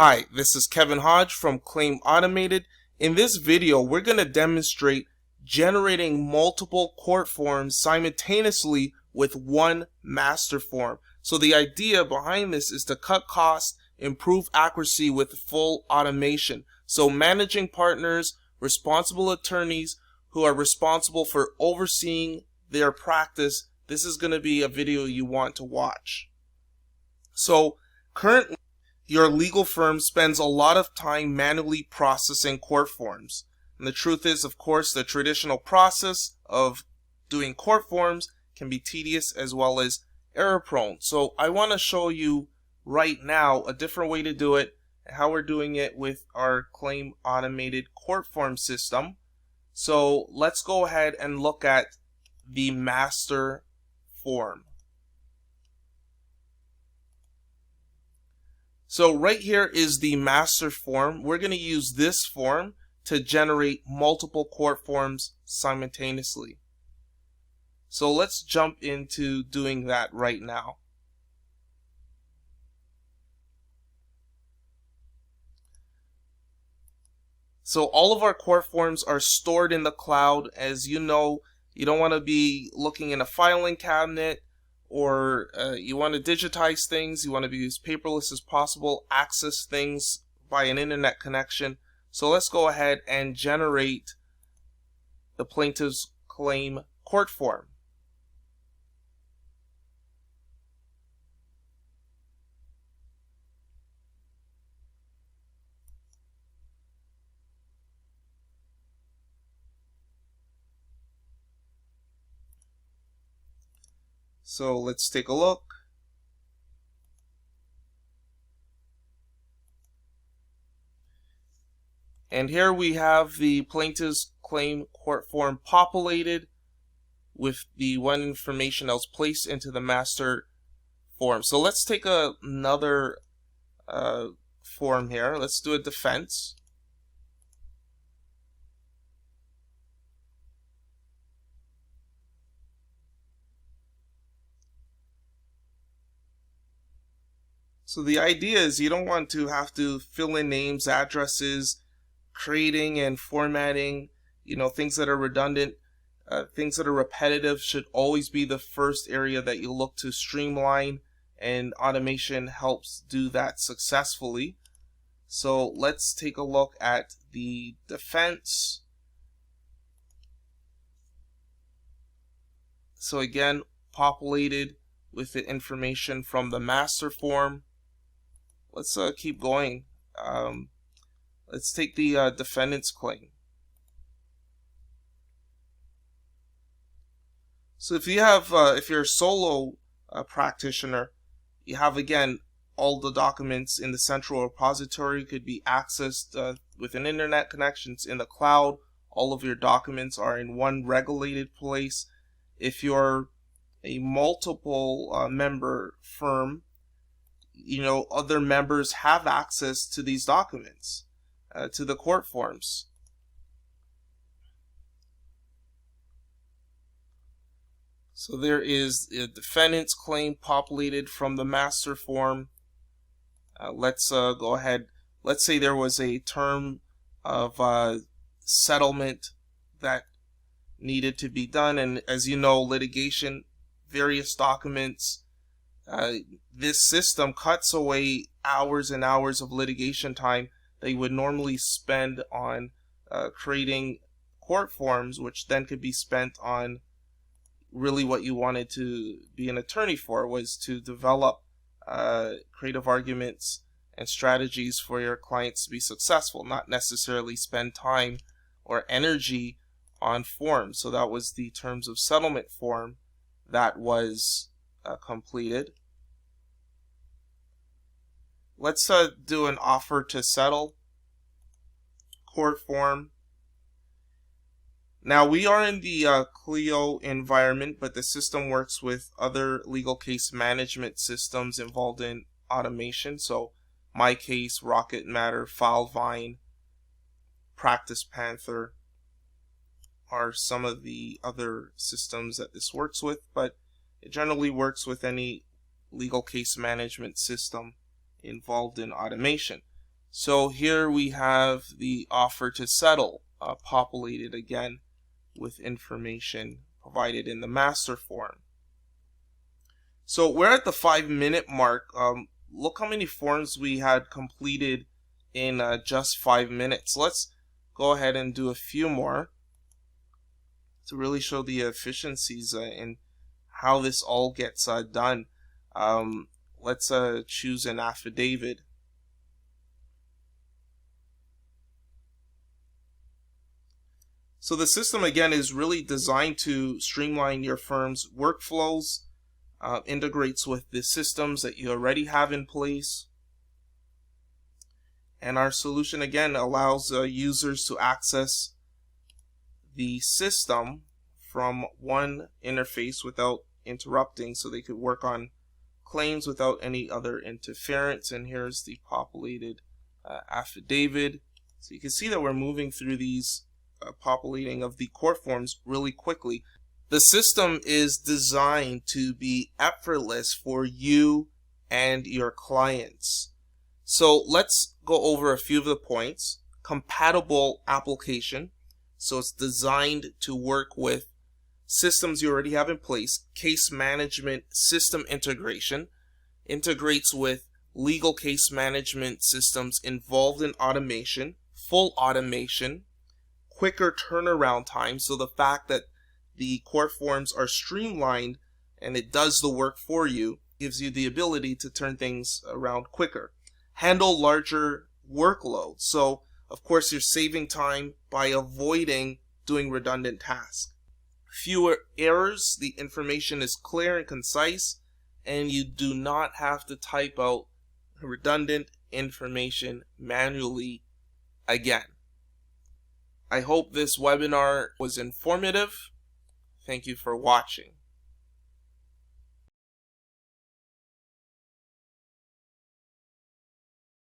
Hi, this is Kevin Hodge from Claim Automated. In this video, we're going to demonstrate generating multiple court forms simultaneously with one master form. So the idea behind this is to cut costs, improve accuracy with full automation. So managing partners, responsible attorneys who are responsible for overseeing their practice, this is going to be a video you want to watch. So currently, your legal firm spends a lot of time manually processing court forms. And the truth is, of course, the traditional process of doing court forms can be tedious as well as error-prone. So I want to show you right now a different way to do it, how we're doing it with our Claim Automated court form system. So let's go ahead and look at the master form. So right here is the master form. We're going to use this form to generate multiple court forms simultaneously. So let's jump into doing that right now. So all of our court forms are stored in the cloud. As you know, you don't want to be looking in a filing cabinet, or you want to digitize things, you want to be as paperless as possible, access things by an internet connection. So let's go ahead and generate the plaintiff's claim court form. So let's take a look. And here we have the plaintiff's claim court form populated with the one information that was placed into the master form. So let's take another form here. Let's do a defense. So the idea is you don't want to have to fill in names, addresses, creating and formatting, things that are redundant, things that are repetitive should always be the first area that you look to streamline, and automation helps do that successfully. So let's take a look at the defense. So again, populated with the information from the master form. Let's keep going. Let's take the defendant's claim. So if you have, if you're a solo practitioner, you have again all the documents in the central repository, could be accessed with an internet connections in the cloud. All of your documents are in one regulated place. If you're a multiple member firm, other members have access to these documents, to the court forms. So there is a defendant's claim populated from the master form. Let's go ahead. Let's say there was a term of settlement that needed to be done, and as you know, litigation, various documents. This system cuts away hours and hours of litigation time that you would normally spend on creating court forms, which then could be spent on really what you wanted to be an attorney for, was to develop creative arguments and strategies for your clients to be successful, not necessarily spend time or energy on forms. So that was the terms of settlement form that was completed. Let's do an offer to settle court form. Now we are in the Clio environment, but the system works with other legal case management systems involved in automation. So My Case, Rocket Matter, FileVine, Practice Panther are some of the other systems that this works with, but it generally works with any legal case management system involved in automation. So here we have the offer to settle populated again with information provided in the master form. So we're at the 5-minute mark. Look how many forms we had completed in just 5 minutes. Let's go ahead and do a few more to really show the efficiencies in how this all gets done. Let's choose an affidavit. So the system again is really designed to streamline your firm's workflows, integrates with the systems that you already have in place. And our solution again allows users to access the system from one interface without interrupting, so they could work on claims without any other interference. And here's the populated affidavit. So you can see that we're moving through these populating of the court forms really quickly. The system is designed to be effortless for you and your clients. So let's go over a few of the points. Compatible application. So it's designed to work with systems you already have in place. Case management system integration. Integrates with legal case management systems involved in automation. Full automation. Quicker turnaround time. So the fact that the court forms are streamlined and it does the work for you gives you the ability to turn things around quicker. Handle larger workloads. So of course you're saving time by avoiding doing redundant tasks. Fewer errors, the information is clear and concise, and you do not have to type out redundant information manually again. I hope this webinar was informative. Thank you for watching.